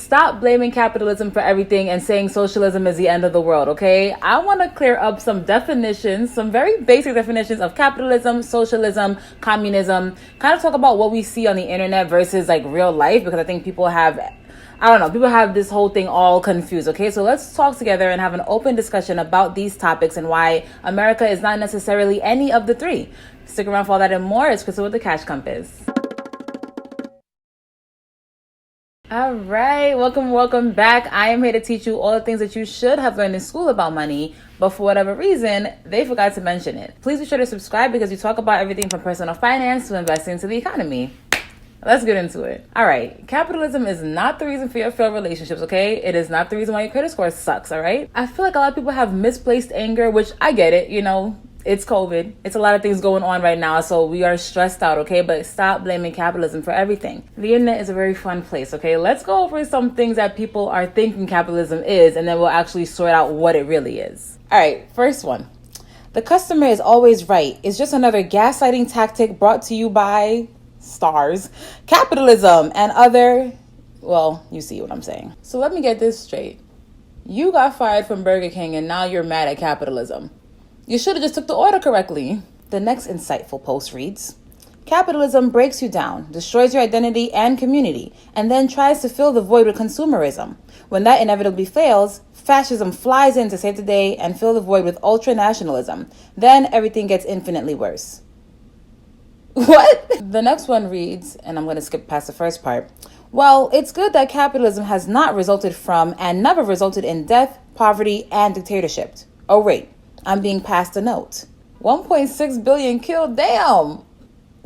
stop blaming capitalism for everything and saying socialism is the end of the world, okay? I want to clear up some definitions, some very basic definitions of capitalism, socialism, communism, kind of talk about what we see on the internet versus like real life, because I think people have this whole thing all confused, okay? So let's talk together and have an open discussion about these topics and why America is not necessarily any of the three. Stick around for all that and more. It's Crystal with the Cash Compass. All right, welcome back. I am here to teach you all the things that you should have learned in school about money, but for whatever reason, they forgot to mention it. Please be sure to subscribe because we talk about everything from personal finance to investing into the economy. Let's get into it. All right, capitalism is not the reason for your failed relationships, okay? It is not the reason why your credit score sucks, all right? I feel like a lot of people have misplaced anger, which I get it, it's COVID. It's a lot of things going on right now, so we are stressed out, okay? But stop blaming capitalism for everything. The internet is a very fun place, okay? Let's go over some things that people are thinking capitalism is, and then we'll actually sort out what it really is. All right, first one. The customer is always right. It's just another gaslighting tactic brought to you by stars, capitalism, and other, well, you see what I'm saying. So let me get this straight. You got fired from Burger King, and now you're mad at capitalism. You should have just took the order correctly. The next insightful post reads, capitalism breaks you down, destroys your identity and community, and then tries to fill the void with consumerism. When that inevitably fails, fascism flies in to save the day and fill the void with ultranationalism. Then everything gets infinitely worse. What? The next one reads, and I'm going to skip past the first part. Well, it's good that capitalism has not resulted from and never resulted in death, poverty, and dictatorship. Oh, wait. I'm being passed a note. 1.6 billion killed, damn.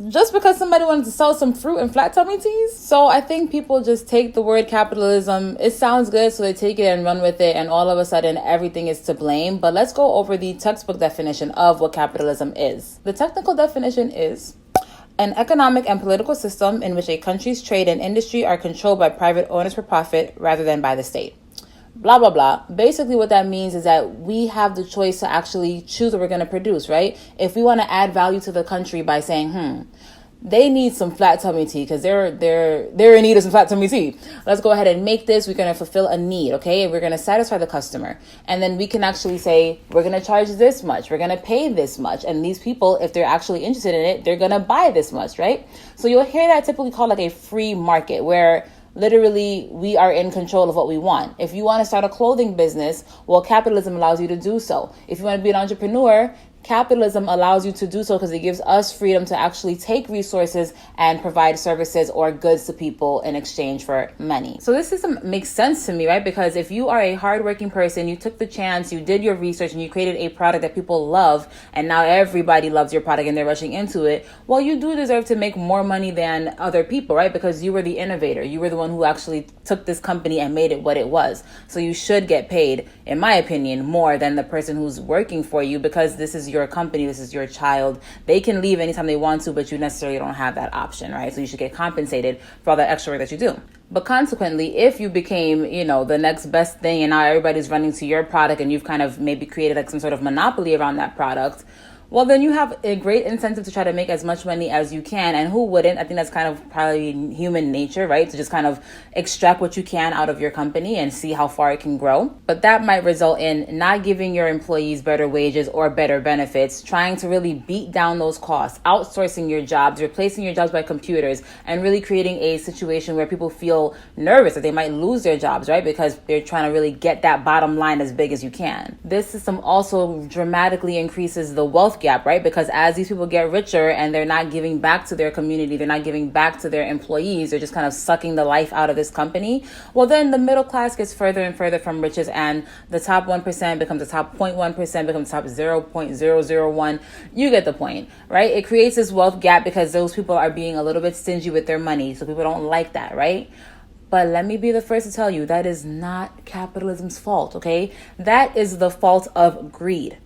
Just because somebody wanted to sell some fruit and flat tummy teas? So I think people just take the word capitalism. It sounds good, so they take it and run with it, and all of a sudden everything is to blame. But let's go over the textbook definition of what capitalism is. The technical definition is an economic and political system in which a country's trade and industry are controlled by private owners for profit rather than by the state. Blah, blah, blah. Basically, what that means is that we have the choice to actually choose what we're going to produce, right? If we want to add value to the country by saying, they need some flat tummy tea because they're in need of some flat tummy tea. Let's go ahead and make this. We're going to fulfill a need, okay? We're going to satisfy the customer. And then we can actually say, we're going to charge this much. We're going to pay this much. And these people, if they're actually interested in it, they're going to buy this much, right? So you'll hear that typically called like a free market, where literally we are in control of what we want. If you want to start a clothing business, well, capitalism allows you to do so. If you want to be an entrepreneur, capitalism allows you to do so because it gives us freedom to actually take resources and provide services or goods to people in exchange for money. So this system makes sense to me, right? Because if you are a hardworking person, you took the chance, you did your research, and you created a product that people love, and now everybody loves your product and they're rushing into it, well, you do deserve to make more money than other people, right? Because you were the innovator. You were the one who actually took this company and made it what it was. So you should get paid, in my opinion, more than the person who's working for you, because this is your company, this is your child. They can leave anytime they want to, but you necessarily don't have that option, right? So you should get compensated for all that extra work that you do. But consequently, if you became, the next best thing and now everybody's running to your product and you've kind of maybe created like some sort of monopoly around that product, well, then you have a great incentive to try to make as much money as you can. And who wouldn't? I think that's kind of probably human nature, right? To just kind of extract what you can out of your company and see how far it can grow. But that might result in not giving your employees better wages or better benefits, trying to really beat down those costs, outsourcing your jobs, replacing your jobs by computers, and really creating a situation where people feel nervous that they might lose their jobs, right? Because they're trying to really get that bottom line as big as you can. This system also dramatically increases the wealth gap, right? Because as these people get richer and they're not giving back to their community, they're not giving back to their employees, they're just kind of sucking the life out of this company, well, then the middle class gets further and further from riches, and the top 1% becomes the top 0.1%, becomes top 0.001. You get the point, right? It creates this wealth gap because those people are being a little bit stingy with their money, so people don't like that, right? But let me be the first to tell you, that is not capitalism's fault, okay? That is the fault of greed.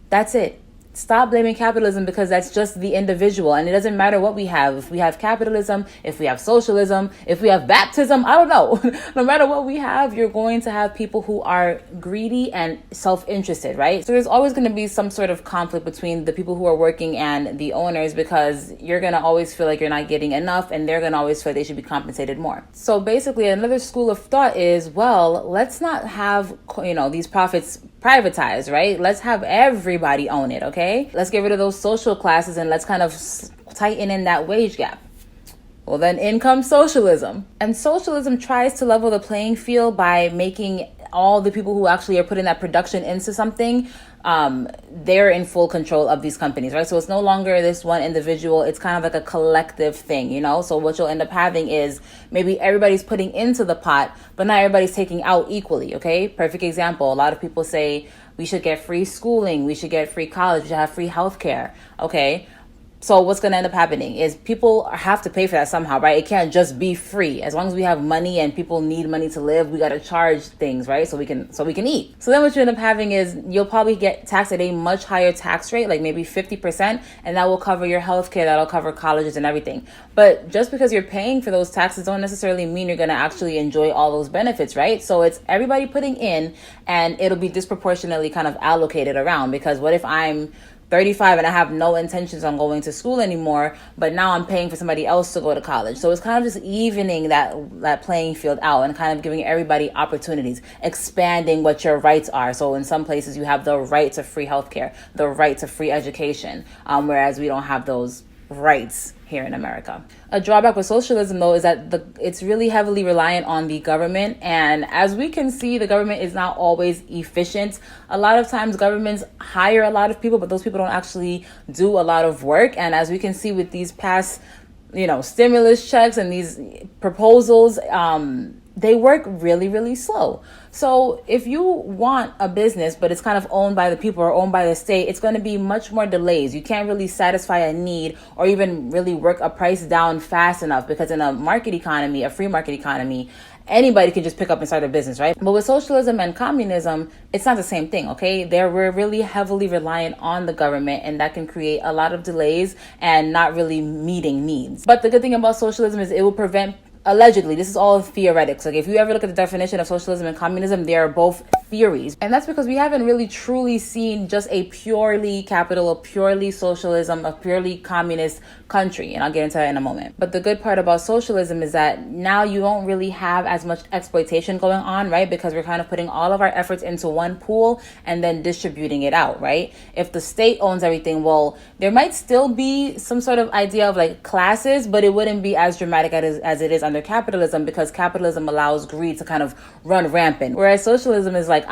That's it. stop blaming capitalism because that's just the individual, and it doesn't matter what we have. If we have capitalism, if we have socialism, if we have baptism, I don't know. No matter what we have, you're going to have people who are greedy and self-interested, right? So there's always going to be some sort of conflict between the people who are working and the owners, because you're going to always feel like you're not getting enough, and they're going to always feel like they should be compensated more. So basically, another school of thought is, well, let's not have, these profits privatized, right? Let's have everybody own it, okay? Let's get rid of those social classes and let's kind of tighten in that wage gap. Well, then in comes socialism. And socialism tries to level the playing field by making all the people who actually are putting that production into something, they're in full control of these companies, right? So it's no longer this one individual. It's kind of like a collective thing, So what you'll end up having is maybe everybody's putting into the pot, but not everybody's taking out equally, okay? Perfect example. A lot of people say we should get free schooling, we should get free college, we should have free healthcare, okay? So what's going to end up happening is people have to pay for that somehow, right? It can't just be free. As long as we have money and people need money to live, we got to charge things, right? So we can eat. So then what you end up having is you'll probably get taxed at a much higher tax rate, like maybe 50%, and that will cover your healthcare, that'll cover colleges and everything. But just because you're paying for those taxes don't necessarily mean you're going to actually enjoy all those benefits, right? So it's everybody putting in, and it'll be disproportionately kind of allocated around, because what if I'm 35 and I have no intentions on going to school anymore, but now I'm paying for somebody else to go to college. So it's kind of just evening that playing field out and kind of giving everybody opportunities, expanding what your rights are. So in some places you have the right to free healthcare, the right to free education, whereas we don't have those rights here in America. A drawback with socialism, though, is that it's really heavily reliant on the government. And as we can see, the government is not always efficient. A lot of times governments hire a lot of people, but those people don't actually do a lot of work. And as we can see with these past, stimulus checks and these proposals, they work really, really slow. So if you want a business, but it's kind of owned by the people or owned by the state, it's going to be much more delays. You can't really satisfy a need or even really work a price down fast enough, because in a market economy, a free market economy, anybody can just pick up and start a business, right? But with socialism and communism, it's not the same thing, okay? We're really heavily reliant on the government, and that can create a lot of delays and not really meeting needs. But the good thing about socialism is it will prevent, allegedly, this is all theoretics. Like if you ever look at the definition of socialism and communism, they are both theories. And that's because we haven't really truly seen just a purely capital, a purely socialism, a purely communist country. And I'll get into that in a moment. But the good part about socialism is that now you don't really have as much exploitation going on, right? Because we're kind of putting all of our efforts into one pool and then distributing it out, right? If the state owns everything, well, there might still be some sort of idea of like classes, but it wouldn't be as dramatic as it is under capitalism, because capitalism allows greed to kind of run rampant, whereas socialism is like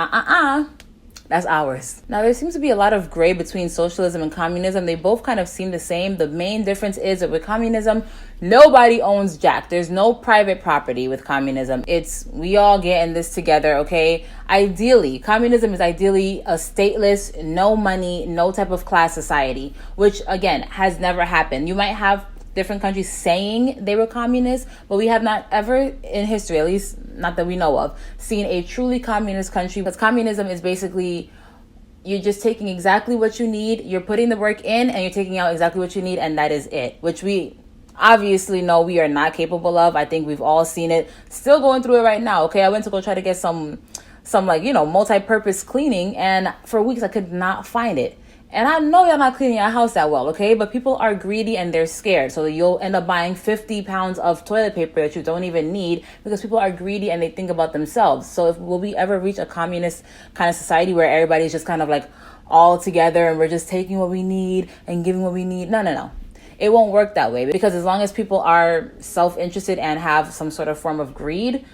that's ours. Now there seems to be a lot of gray between socialism and communism. They both kind of seem the same. The main difference is that with communism, nobody owns jack. There's no private property with communism. It's we all get in this together, okay? Ideally, communism is ideally a stateless, no money, no type of class society, which again has never happened. You might have different countries saying they were communist, but we have not ever in history, at least not that we know of, seen a truly communist country. Because communism is basically you're just taking exactly what you need, you're putting the work in, and you're taking out exactly what you need, and that is it, which we obviously know we are not capable of. I think we've all seen it. Still going through it right now, okay? I went to go try to get some multi-purpose cleaning, and for weeks I could not find it. And I know y'all not cleaning your house that well, okay? But people are greedy and they're scared. So you'll end up buying 50 pounds of toilet paper that you don't even need, because people are greedy and they think about themselves. So will we ever reach a communist kind of society where everybody's just kind of like all together and we're just taking what we need and giving what we need? No. It won't work that way, because as long as people are self-interested and have some sort of form of greed,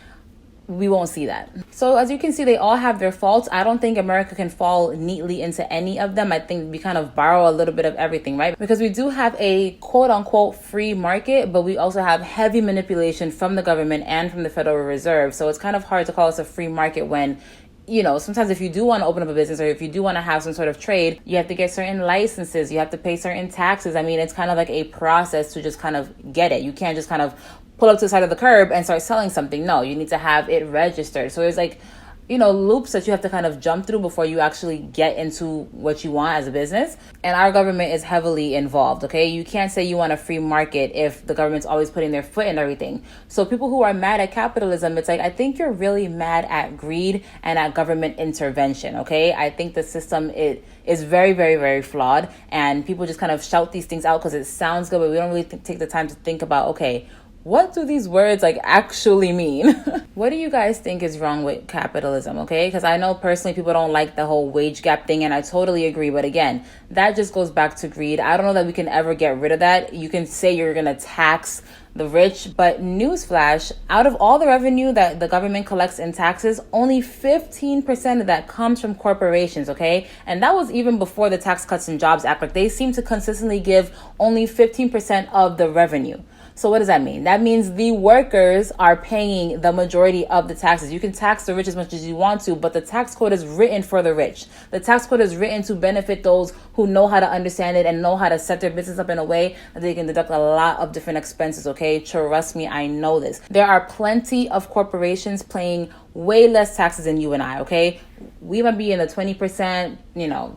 we won't see that. So as you can see, they all have their faults. I don't think America can fall neatly into any of them. I think we kind of borrow a little bit of everything, right? Because we do have a quote unquote free market, but we also have heavy manipulation from the government and from the Federal Reserve. So it's kind of hard to call us a free market when, sometimes if you do want to open up a business or if you do want to have some sort of trade, you have to get certain licenses, you have to pay certain taxes. I mean, it's kind of like a process to just kind of get it. You can't just kind of pull up to the side of the curb and start selling something. No, you need to have it registered. So there's like loops that you have to kind of jump through before you actually get into what you want as a business. And our government is heavily involved, okay? You can't say you want a free market if the government's always putting their foot in everything. So people who are mad at capitalism, it's like, I think you're really mad at greed and at government intervention, okay? I think the system is very, very, very flawed, and people just kind of shout these things out because it sounds good, but we don't really take the time to think about, okay, what do these words actually mean? What do you guys think is wrong with capitalism, okay? Because I know personally people don't like the whole wage gap thing, and I totally agree. But again, that just goes back to greed. I don't know that we can ever get rid of that. You can say you're going to tax the rich, but newsflash, out of all the revenue that the government collects in taxes, only 15% of that comes from corporations, okay? And that was even before the Tax Cuts and Jobs Act. Like, they seem to consistently give only 15% of the revenue. So what does that mean? That means the workers are paying the majority of the taxes. You can tax the rich as much as you want to, but the tax code is written for the rich. The tax code is written to benefit those who know how to understand it and know how to set their business up in a way that they can deduct a lot of different expenses, okay? Trust me, I know this. There are plenty of corporations paying way less taxes than you and I, okay? We might be in the 20%,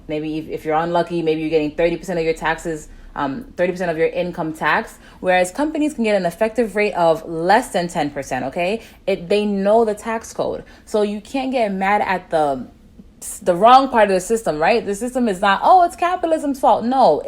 maybe if you're unlucky, maybe you're getting 30% of your taxes, 30% of your income tax, whereas companies can get an effective rate of less than 10%, okay? They know the tax code. So you can't get mad at the wrong part of the system, right? The system is not, it's capitalism's fault. No,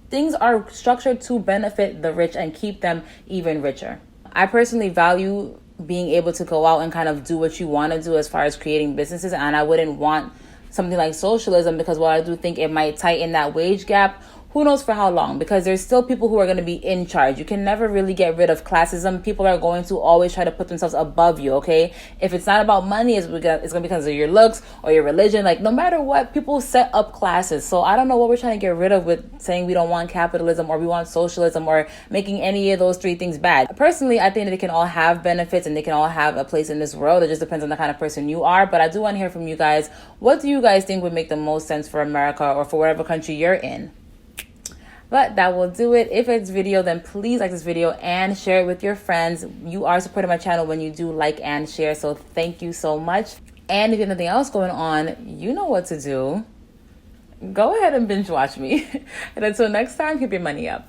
things are structured to benefit the rich and keep them even richer. I personally value being able to go out and kind of do what you want to do as far as creating businesses, and I wouldn't want something like socialism, because while I do think it might tighten that wage gap, who knows for how long? Because there's still people who are going to be in charge. You can never really get rid of classism. People are going to always try to put themselves above you, okay? If it's not about money, it's going to be because of your looks or your religion. Like, no matter what, people set up classes. So I don't know what we're trying to get rid of with saying we don't want capitalism or we want socialism or making any of those three things bad. Personally, I think that they can all have benefits and they can all have a place in this world. It just depends on the kind of person you are. But I do want to hear from you guys. What do you guys think would make the most sense for America or for whatever country you're in? But that will do it. If it's video, then please like this video and share it with your friends. You are supporting my channel when you do like and share, so thank you so much. And if you have nothing else going on, you know what to do. Go ahead and binge watch me. And until next time, keep your money up.